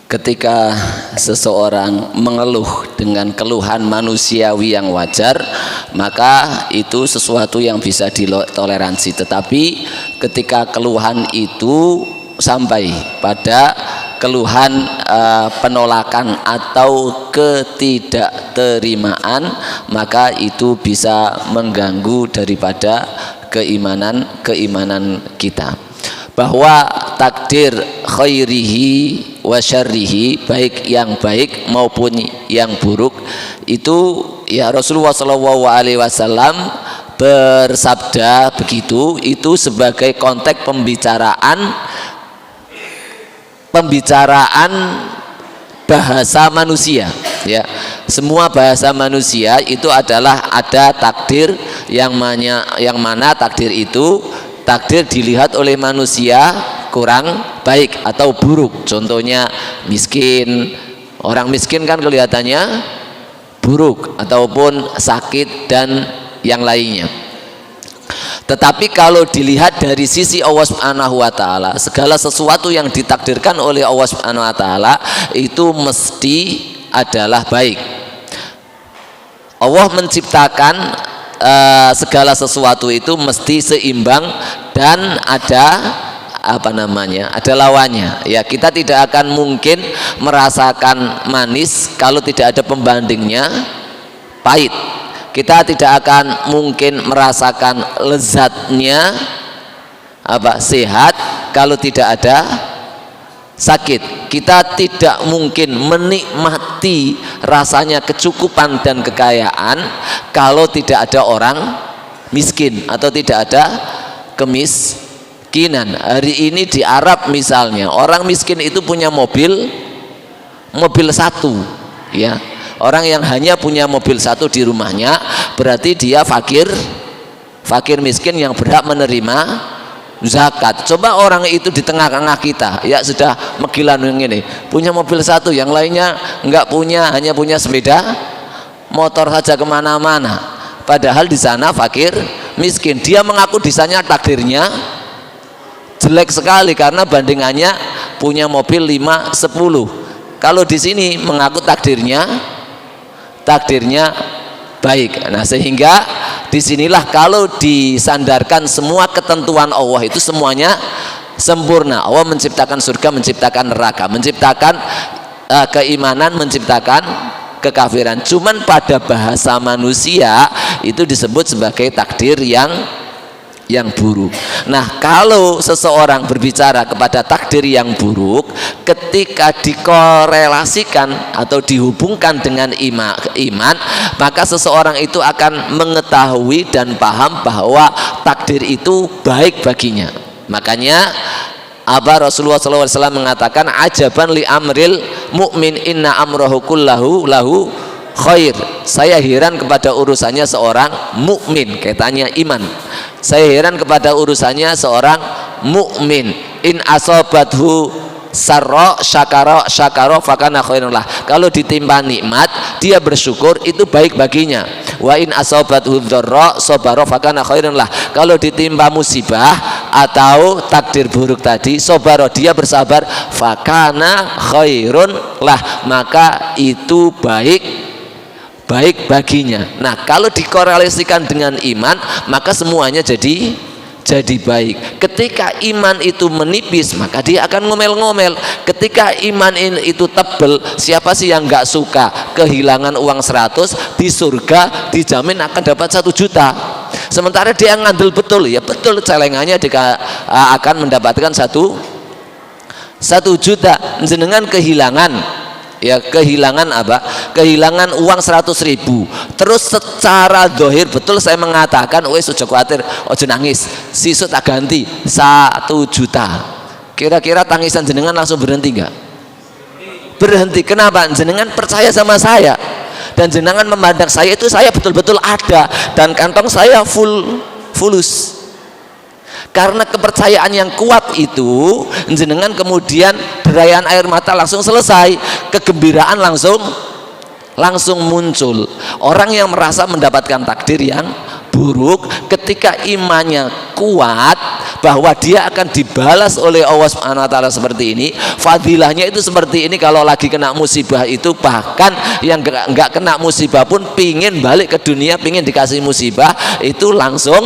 Ketika seseorang mengeluh dengan keluhan manusiawi yang wajar, maka itu sesuatu yang bisa ditoleransi. Tetapi ketika keluhan itu sampai pada keluhan penolakan atau ketidakterimaan, maka itu bisa mengganggu daripada keimanan kita. Bahwa takdir khairihi wa syarrihi, baik yang baik maupun yang buruk, itu ya Rasulullah SAW bersabda begitu, itu sebagai konteks pembicaraan bahasa manusia, ya. Semua bahasa manusia itu adalah ada takdir yang mana takdir itu dilihat oleh manusia kurang baik atau buruk. Contohnya miskin, orang miskin kan kelihatannya buruk, ataupun sakit dan yang lainnya. Tetapi kalau dilihat dari sisi Allah Subhanahu wa taala, segala sesuatu yang ditakdirkan oleh Allah Subhanahu wa taala itu mesti adalah baik. Allah menciptakan segala sesuatu itu mesti seimbang dan ada ada lawannya. Ya, kita tidak akan mungkin merasakan manis kalau tidak ada pembandingnya pahit. Kita tidak akan mungkin merasakan lezatnya sehat kalau tidak ada sakit. Kita tidak mungkin menikmati rasanya kecukupan dan kekayaan kalau tidak ada orang miskin atau tidak ada kemiskinan. Hari ini di Arab misalnya, orang miskin itu punya mobil satu, ya. Orang yang hanya punya mobil satu di rumahnya berarti dia fakir miskin yang berhak menerima zakat. Coba orang itu di tengah-tengah kita, ya sudah megilan ini, punya mobil satu, yang lainnya enggak punya, hanya punya sepeda motor saja kemana-mana. Padahal di sana fakir miskin. Dia mengaku di sana takdirnya jelek sekali karena bandingannya punya mobil 5, 10. Kalau di sini mengaku takdirnya baik. Nah, sehingga disinilah kalau disandarkan semua ketentuan Allah itu semuanya sempurna. Allah menciptakan surga, menciptakan neraka, menciptakan keimanan, menciptakan kekafiran. Cuman pada bahasa manusia itu disebut sebagai takdir yang buruk. Nah, kalau seseorang berbicara kepada takdir yang buruk, ketika dikorelasikan atau dihubungkan dengan iman, maka seseorang itu akan mengetahui dan paham bahwa takdir itu baik baginya. Makanya Rasulullah SAW mengatakan, ajaban li amril mu'min inna amrahu kullahu lahu khair. Saya heran kepada urusannya seorang mukmin, kaitannya iman. Saya heran kepada urusannya seorang mukmin. In asobathu sarra syakara fakana khairun lah. Kalau ditimpa nikmat dia bersyukur, itu baik baginya. Wa in asobathu dharra sabara fakana khairun lah. Kalau ditimpa musibah atau takdir buruk tadi, sabara, dia bersabar, fakana khairun lah, maka itu baik baginya. Nah, kalau dikorelasikan dengan iman, maka semuanya jadi baik. Ketika iman itu menipis, maka dia akan ngomel-ngomel. Ketika iman itu tebel, siapa sih yang nggak suka kehilangan uang 100, di surga dijamin akan dapat 1 juta. Sementara dia ngandel betul, ya betul celengannya akan mendapatkan 1 juta. Jenengan kehilangan, ya kehilangan kehilangan uang 100.000. Terus secara dohir betul saya mengatakan, wes ojo khawatir, ojo nangis, sisuk tak ganti 1 juta. Kira-kira tangisan jenengan langsung berhenti enggak? Berhenti. Kenapa? Jenengan percaya sama saya, dan jenengan memandang saya itu saya betul-betul ada, dan kantong saya fulus. Karena kepercayaan yang kuat itu, jenengan kemudian derayan air mata langsung selesai, kegembiraan langsung muncul. Orang yang merasa mendapatkan takdir yang buruk, ketika imannya kuat bahwa dia akan dibalas oleh Allah Subhanahu wa taala seperti ini, fadilahnya itu seperti ini. Kalau lagi kena musibah itu, bahkan yang enggak kena musibah pun pingin balik ke dunia, pingin dikasih musibah, itu langsung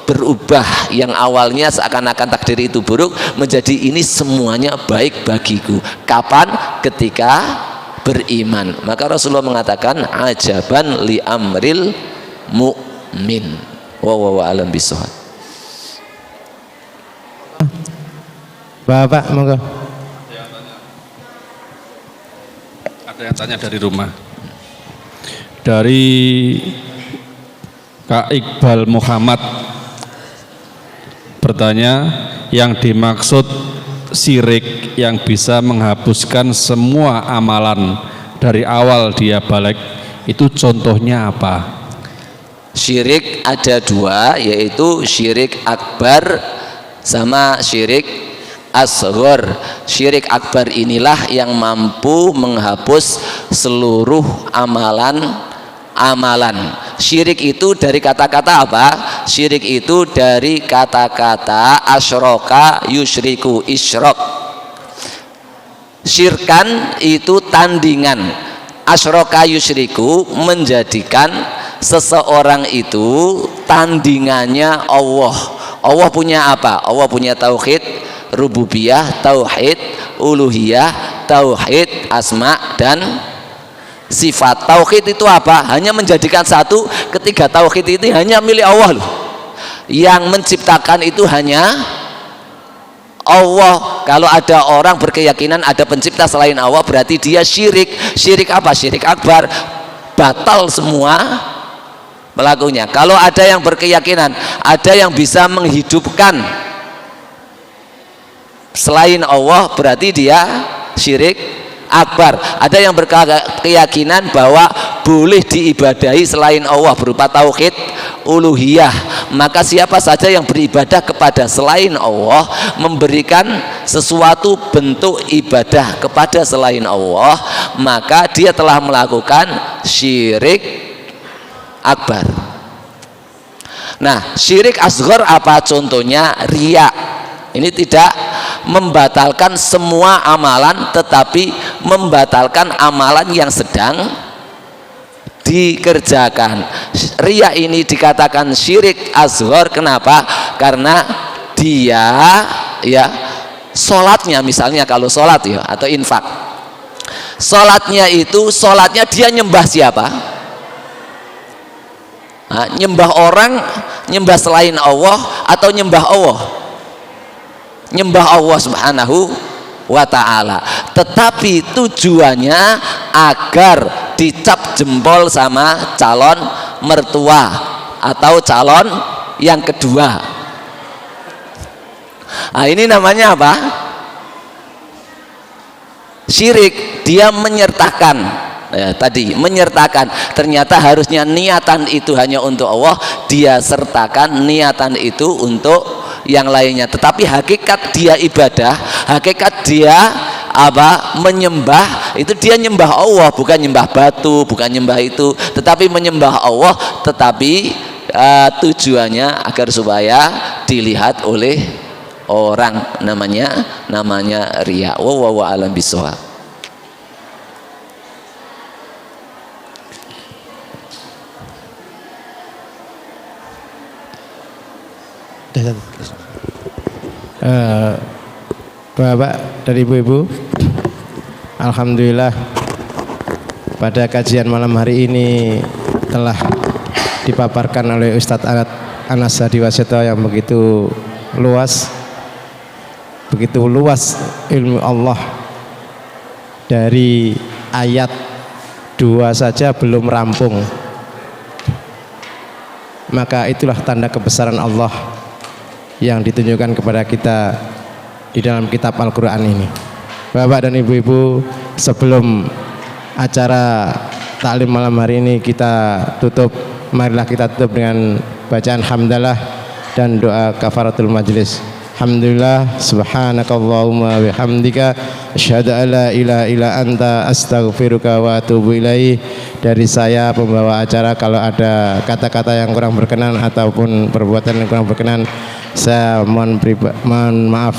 berubah. Yang awalnya seakan-akan takdir itu buruk menjadi ini semuanya baik bagiku. Kapan? Ketika beriman. Maka Rasulullah mengatakan, ajaban li amril mu'min. Wa alam bishawab. Bapak, monggo. Ada yang tanya dari rumah. Dari Kak Iqbal Muhammad bertanya, yang dimaksud syirik yang bisa menghapuskan semua amalan dari awal dia balik, itu contohnya apa? Syirik ada dua, yaitu syirik akbar sama syirik asghar. Syirik akbar inilah yang mampu menghapus seluruh amalan. Syirik itu dari kata-kata apa? Syirik itu dari kata-kata asyraka yusyriku, isyrok. Syirkan itu tandingan, asyraka yusyriku menjadikan seseorang itu tandingannya Allah. Allah punya apa? Allah punya tauhid rububiyah, tauhid uluhiyah, tauhid asma dan sifat. Tauhid itu apa? Hanya menjadikan satu, ketiga tauhid itu hanya milik Allah loh. Yang menciptakan itu hanya Allah. Kalau ada orang berkeyakinan ada pencipta selain Allah, berarti dia syirik. Syirik apa? Syirik akbar. Batal semua pelakunya. Kalau ada yang berkeyakinan ada yang bisa menghidupkan selain Allah, berarti dia syirik akbar. Ada yang berkeyakinan bahwa boleh diibadahi selain Allah berupa tauhid uluhiyah, maka siapa saja yang beribadah kepada selain Allah, memberikan sesuatu bentuk ibadah kepada selain Allah, maka dia telah melakukan syirik akbar. Nah, syirik asghar apa contohnya? Riya. Ini tidak membatalkan semua amalan, tetapi membatalkan amalan yang sedang dikerjakan. Riya ini dikatakan syirik asghar. Kenapa? Karena dia ya sholatnya, misalnya kalau sholat ya atau infak, sholatnya itu sholatnya dia nyembah siapa? Nah, nyembah orang, nyembah selain Allah atau nyembah Allah? Nyembah Allah subhanahu wa ta'ala, tetapi tujuannya agar dicap jempol sama calon mertua atau calon yang kedua. Nah, ini namanya apa? Syirik. Dia menyertakan ya, tadi menyertakan, ternyata harusnya niatan itu hanya untuk Allah, dia sertakan niatan itu untuk yang lainnya. Tetapi hakikat dia ibadah, hakikat dia apa? Menyembah, itu dia nyembah Allah, bukan nyembah batu, bukan nyembah itu, tetapi menyembah Allah, tetapi tujuannya agar supaya dilihat oleh orang, namanya riya. Wallahu a'lam bishawab. Bapak dan ibu-ibu, alhamdulillah pada kajian malam hari ini telah dipaparkan oleh Ustadz Anas Hadi Waseto yang begitu luas ilmu Allah. Dari ayat 2 saja belum rampung, maka itulah tanda kebesaran Allah yang ditunjukkan kepada kita di dalam kitab Al-Quran ini. Bapak dan ibu-ibu, sebelum acara taklim malam hari ini kita tutup, marilah kita tutup dengan bacaan hamdalah dan doa kafaratul majlis. Alhamdulillah, subhanakallahumma bihamdika asyhadu an la ilaha illa anta astaghfiruka wa atubu ilaih. Dari saya pembawa acara, kalau ada kata-kata yang kurang berkenan ataupun perbuatan yang kurang berkenan, saya mohon maaf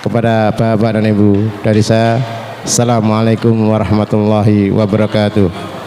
kepada bapak dan ibu. Dari saya, assalamualaikum warahmatullahi wabarakatuh.